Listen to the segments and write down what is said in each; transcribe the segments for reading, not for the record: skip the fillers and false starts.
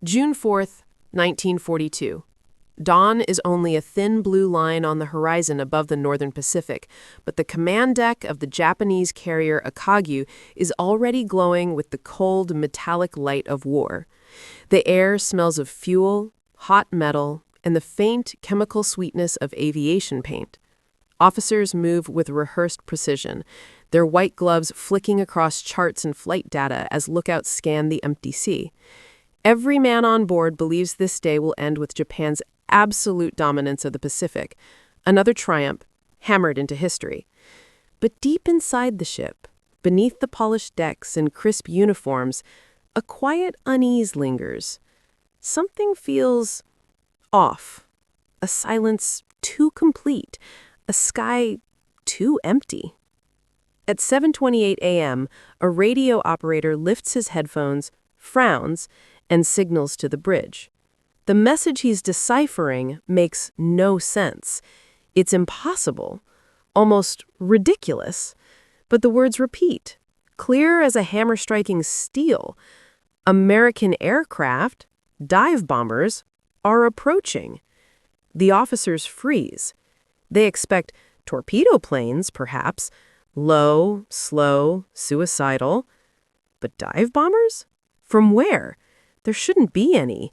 June 4th, 1942. Dawn is only a thin blue line on the horizon above the northern Pacific, but the command deck of the Japanese carrier Akagyu is already glowing with the cold, metallic light of war. The air smells of fuel, hot metal, and the faint chemical sweetness of aviation paint. Officers move with rehearsed precision, their white gloves flicking across charts and flight data as lookouts scan the empty sea. Every man on board believes this day will end with Japan's absolute dominance of the Pacific, another triumph hammered into history. But deep inside the ship, beneath the polished decks and crisp uniforms, a quiet unease lingers. Something feels off, a silence too complete, a sky too empty. At 7:28 a.m., a radio operator lifts his headphones, frowns, and signals to the bridge. The message he's deciphering makes no sense. It's impossible, almost ridiculous. But the words repeat, clear as a hammer striking steel. American aircraft, dive bombers, are approaching. The officers freeze. They expect torpedo planes, perhaps, low, slow, suicidal. But dive bombers? From where? There shouldn't be any.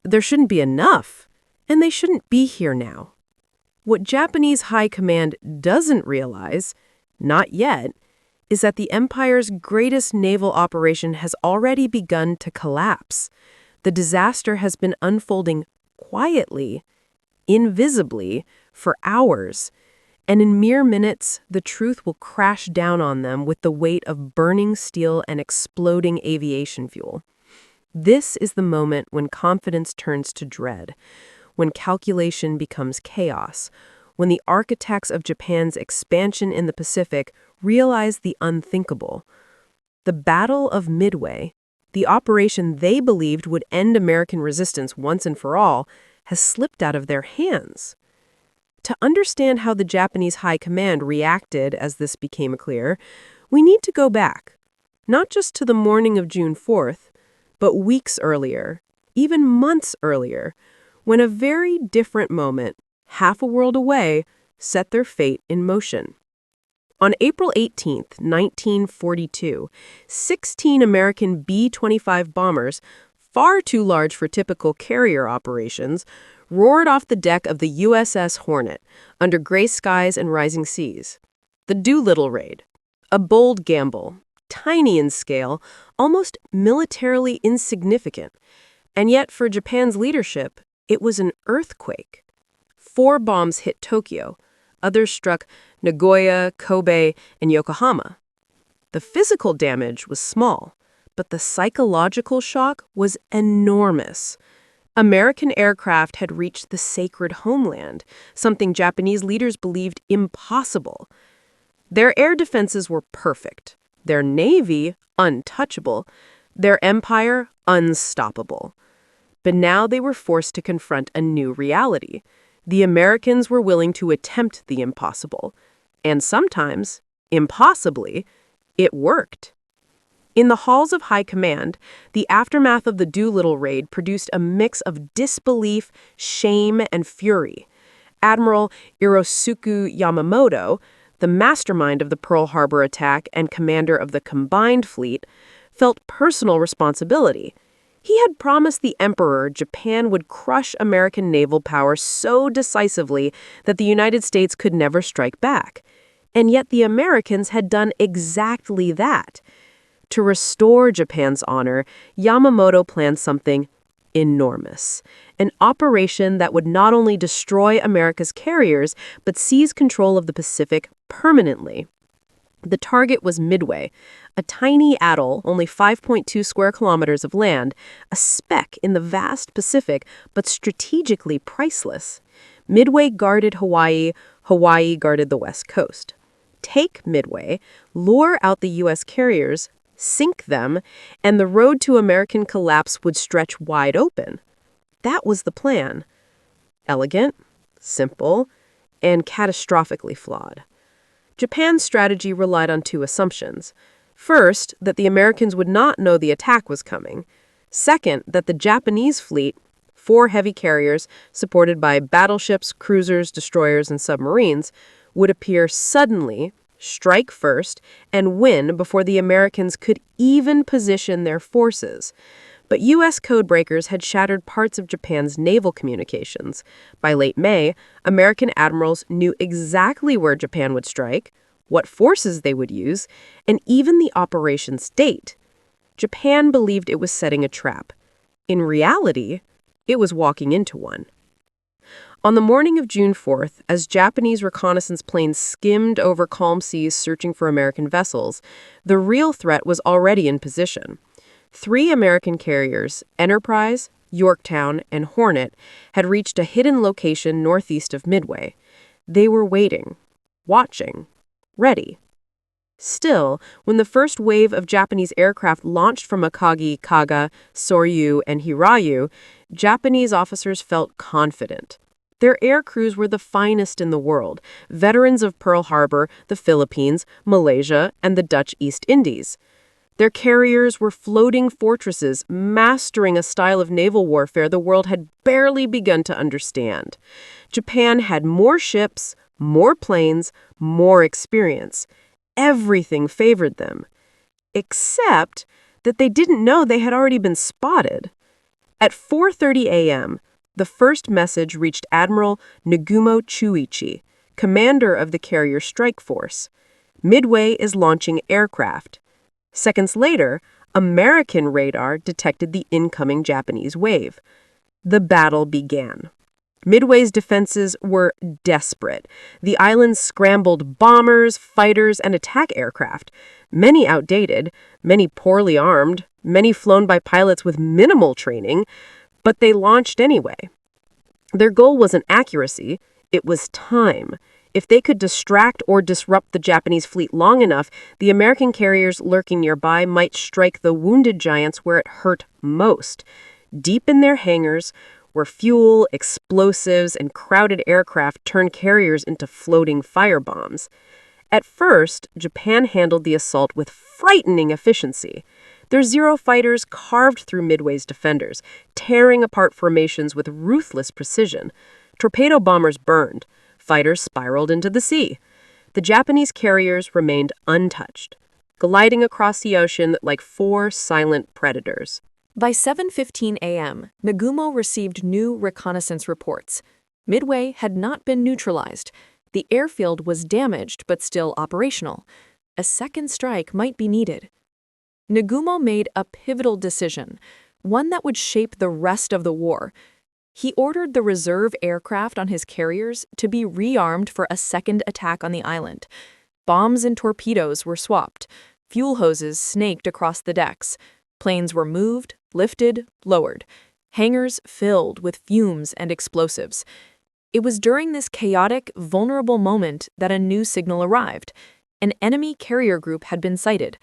There shouldn't be enough. And they shouldn't be here now. What Japanese high command doesn't realize, not yet, is that the empire's greatest naval operation has already begun to collapse. The disaster has been unfolding quietly, invisibly, for hours. And in mere minutes, the truth will crash down on them with the weight of burning steel and exploding aviation fuel. This is the moment when confidence turns to dread, when calculation becomes chaos, when the architects of Japan's expansion in the Pacific realize the unthinkable. The Battle of Midway, the operation they believed would end American resistance once and for all, has slipped out of their hands. To understand how the Japanese high command reacted as this became clear, we need to go back, not just to the morning of June 4th, but weeks earlier, even months earlier, when a very different moment, half a world away, set their fate in motion. On April 18th, 1942, 16 American B-25 bombers, far too large for typical carrier operations, roared off the deck of the USS Hornet under gray skies and rising seas. The Doolittle raid, a bold gamble, tiny in scale, almost militarily insignificant. And yet, for Japan's leadership, it was an earthquake. 4 bombs hit Tokyo. Others struck Nagoya, Kobe, and Yokohama. The physical damage was small, but the psychological shock was enormous. American aircraft had reached the sacred homeland, something Japanese leaders believed impossible. Their air defenses were perfect. Their navy, untouchable. Their empire, unstoppable. But now they were forced to confront a new reality. The Americans were willing to attempt the impossible. And sometimes, impossibly, it worked. In the halls of high command, the aftermath of the Doolittle raid produced a mix of disbelief, shame, and fury. Admiral Hirosuke Yamamoto, the mastermind of the Pearl Harbor attack and commander of the combined fleet, felt personal responsibility. He had promised the emperor Japan would crush American naval power so decisively that the United States could never strike back. And yet the Americans had done exactly that. To restore Japan's honor, Yamamoto planned something enormous. An operation that would not only destroy America's carriers, but seize control of the Pacific permanently. The target was Midway, a tiny atoll, only 5.2 square kilometers of land, a speck in the vast Pacific, but strategically priceless. Midway guarded Hawaii, Hawaii guarded the West Coast. Take Midway, lure out the U.S. carriers, sink them, and the road to American collapse would stretch wide open. That was the plan. Elegant, simple, and catastrophically flawed. Japan's strategy relied on 2 assumptions. First, that the Americans would not know the attack was coming. Second, that the Japanese fleet, 4 heavy carriers supported by battleships, cruisers, destroyers, and submarines, would appear suddenly, strike first, and win before the Americans could even position their forces. But U.S. codebreakers had shattered parts of Japan's naval communications. By late May, American admirals knew exactly where Japan would strike, what forces they would use, and even the operation's date. Japan believed it was setting a trap. In reality, it was walking into one. On the morning of June 4th, as Japanese reconnaissance planes skimmed over calm seas searching for American vessels, the real threat was already in position. 3 American carriers, Enterprise, Yorktown, and Hornet, had reached a hidden location northeast of Midway. They were waiting, watching, ready. Still, when the first wave of Japanese aircraft launched from Akagi, Kaga, Soryu, and Hiryu, Japanese officers felt confident. Their air crews were the finest in the world, veterans of Pearl Harbor, the Philippines, Malaysia, and the Dutch East Indies. Their carriers were floating fortresses, mastering a style of naval warfare the world had barely begun to understand. Japan had more ships, more planes, more experience. Everything favored them. Except that they didn't know they had already been spotted. At 4:30 a.m., the first message reached Admiral Nagumo Chuichi, commander of the carrier strike force. Midway is launching aircraft. Seconds later, American radar detected the incoming Japanese wave. The battle began. Midway's defenses were desperate. The island scrambled bombers, fighters, and attack aircraft, many outdated, many poorly armed, many flown by pilots with minimal training, but they launched anyway. Their goal wasn't accuracy, it was time. If they could distract or disrupt the Japanese fleet long enough, the American carriers lurking nearby might strike the wounded giants where it hurt most. Deep in their hangars, where fuel, explosives, and crowded aircraft turned carriers into floating firebombs. At first, Japan handled the assault with frightening efficiency. Their Zero fighters carved through Midway's defenders, tearing apart formations with ruthless precision. Torpedo bombers burned. Fighters spiraled into the sea. The Japanese carriers remained untouched, gliding across the ocean like 4 silent predators. By 7:15 a.m., Nagumo received new reconnaissance reports. Midway had not been neutralized. The airfield was damaged but still operational. A second strike might be needed. Nagumo made a pivotal decision, one that would shape the rest of the war. He ordered the reserve aircraft on his carriers to be rearmed for a second attack on the island. Bombs and torpedoes were swapped. Fuel hoses snaked across the decks. Planes were moved, lifted, lowered. Hangars filled with fumes and explosives. It was during this chaotic, vulnerable moment that a new signal arrived. An enemy carrier group had been sighted.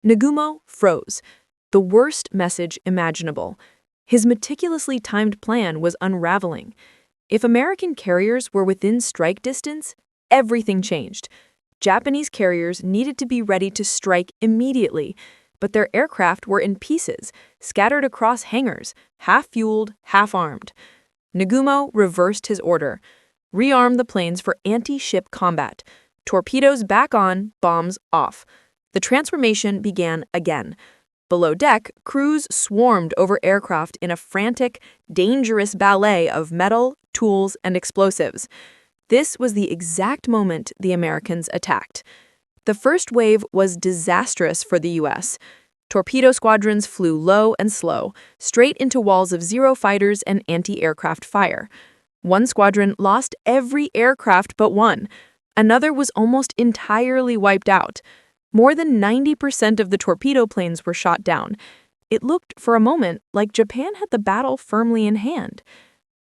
Nagumo froze. The worst message imaginable. His meticulously timed plan was unraveling. If American carriers were within strike distance, everything changed. Japanese carriers needed to be ready to strike immediately, but their aircraft were in pieces, scattered across hangars, half-fueled, half-armed. Nagumo reversed his order. Rearm the planes for anti-ship combat. Torpedoes back on, bombs off. The transformation began again. Below deck, crews swarmed over aircraft in a frantic, dangerous ballet of metal, tools, and explosives. This was the exact moment the Americans attacked. The first wave was disastrous for the U.S. Torpedo squadrons flew low and slow, straight into walls of Zero fighters and anti-aircraft fire. One squadron lost every aircraft but one. Another was almost entirely wiped out. More than 90% of the torpedo planes were shot down. It looked, for a moment, like Japan had the battle firmly in hand.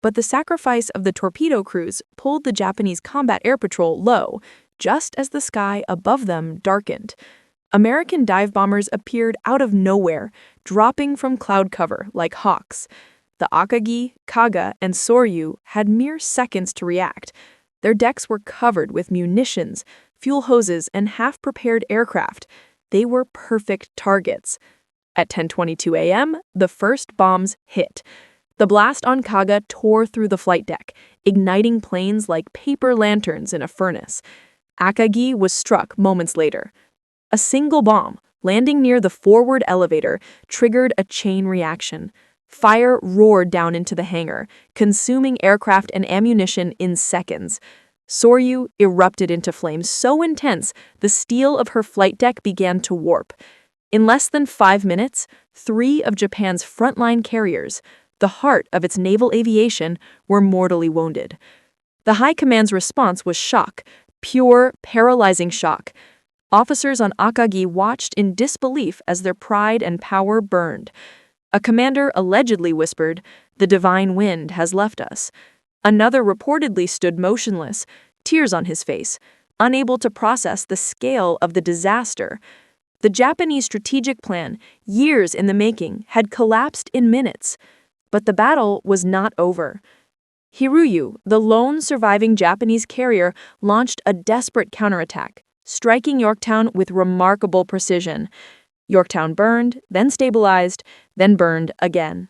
But the sacrifice of the torpedo crews pulled the Japanese combat air patrol low, just as the sky above them darkened. American dive bombers appeared out of nowhere, dropping from cloud cover like hawks. The Akagi, Kaga, and Soryu had mere seconds to react. Their decks were covered with munitions, fuel hoses, and half-prepared aircraft. They were perfect targets. At 10:22 a.m., the first bombs hit. The blast on Kaga tore through the flight deck, igniting planes like paper lanterns in a furnace. Akagi was struck moments later. A single bomb, landing near the forward elevator, triggered a chain reaction. Fire roared down into the hangar, consuming aircraft and ammunition in seconds. Soryu erupted into flames so intense the steel of her flight deck began to warp. In less than 5 minutes, 3 of Japan's frontline carriers, the heart of its naval aviation, were mortally wounded. The High Command's response was shock, pure, paralyzing shock. Officers on Akagi watched in disbelief as their pride and power burned. A commander allegedly whispered, "The divine wind has left us." Another reportedly stood motionless, tears on his face, unable to process the scale of the disaster. The Japanese strategic plan, years in the making, had collapsed in minutes. But the battle was not over. Hiruyu, the lone surviving Japanese carrier, launched a desperate counterattack, striking Yorktown with remarkable precision. Yorktown burned, then stabilized, then burned again.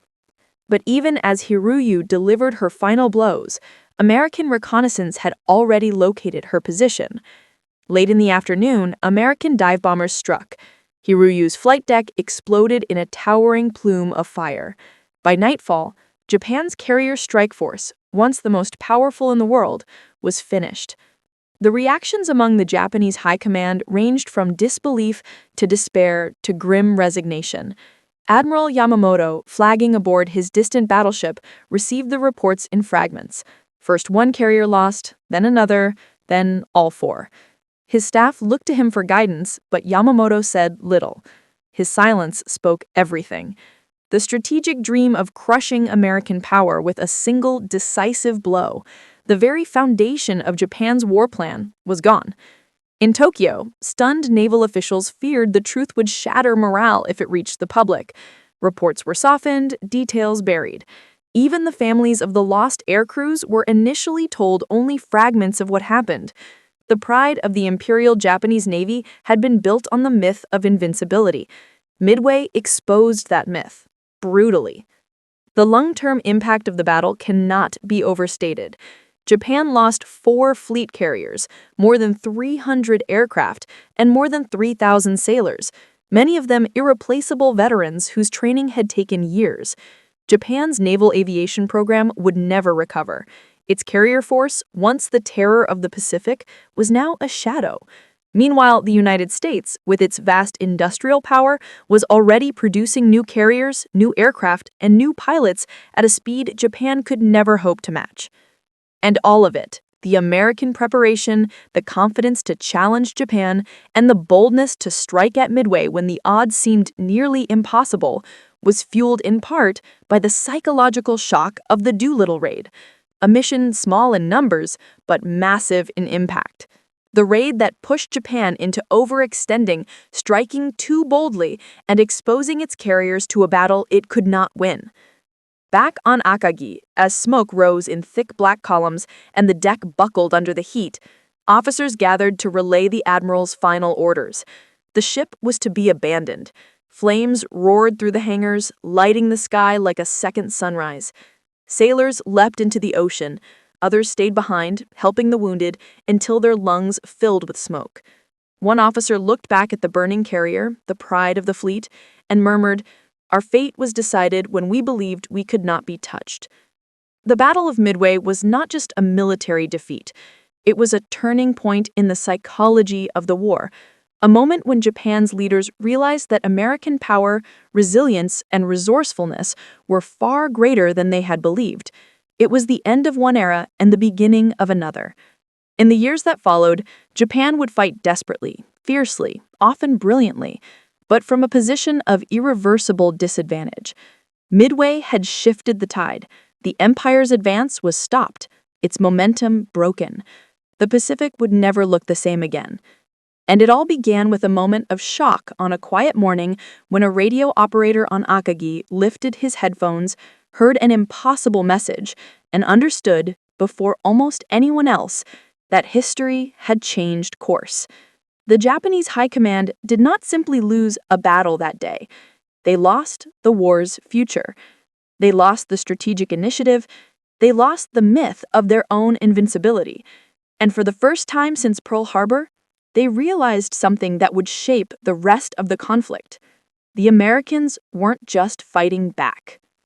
But even as Hiruyu delivered her final blows, American reconnaissance had already located her position. Late in the afternoon, American dive bombers struck. Hiruyu's flight deck exploded in a towering plume of fire. By nightfall, Japan's carrier strike force, once the most powerful in the world, was finished. The reactions among the Japanese High Command ranged from disbelief to despair to grim resignation. Admiral Yamamoto, flagging aboard his distant battleship, received the reports in fragments. First one carrier lost, then another, then all 4. His staff looked to him for guidance, but Yamamoto said little. His silence spoke everything. The strategic dream of crushing American power with a single decisive blow, the very foundation of Japan's war plan, was gone. In Tokyo, stunned naval officials feared the truth would shatter morale if it reached the public. Reports were softened, details buried. Even the families of the lost air crews were initially told only fragments of what happened. The pride of the Imperial Japanese Navy had been built on the myth of invincibility. Midway exposed that myth, brutally. The long-term impact of the battle cannot be overstated. Japan lost 4 fleet carriers, more than 300 aircraft, and more than 3,000 sailors, many of them irreplaceable veterans whose training had taken years. Japan's naval aviation program would never recover. Its carrier force, once the terror of the Pacific, was now a shadow. Meanwhile, the United States, with its vast industrial power, was already producing new carriers, new aircraft, and new pilots at a speed Japan could never hope to match. And all of it, the American preparation, the confidence to challenge Japan, and the boldness to strike at Midway when the odds seemed nearly impossible, was fueled in part by the psychological shock of the Doolittle raid, a mission small in numbers but massive in impact. The raid that pushed Japan into overextending, striking too boldly, and exposing its carriers to a battle it could not win. Back on Akagi, as smoke rose in thick black columns and the deck buckled under the heat, officers gathered to relay the admiral's final orders. The ship was to be abandoned. Flames roared through the hangars, lighting the sky like a second sunrise. Sailors leapt into the ocean. Others stayed behind, helping the wounded, until their lungs filled with smoke. One officer looked back at the burning carrier, the pride of the fleet, and murmured, "Our fate was decided when we believed we could not be touched." The Battle of Midway was not just a military defeat. It was a turning point in the psychology of the war, a moment when Japan's leaders realized that American power, resilience, and resourcefulness were far greater than they had believed. It was the end of one era and the beginning of another. In the years that followed, Japan would fight desperately, fiercely, often brilliantly, but from a position of irreversible disadvantage. Midway had shifted the tide. The empire's advance was stopped, its momentum broken. The Pacific would never look the same again. And it all began with a moment of shock on a quiet morning when a radio operator on Akagi lifted his headphones, heard an impossible message, and understood, before almost anyone else, that history had changed course. The Japanese High Command did not simply lose a battle that day. They lost the war's future. They lost the strategic initiative. They lost the myth of their own invincibility. And for the first time since Pearl Harbor, they realized something that would shape the rest of the conflict. The Americans weren't just fighting back.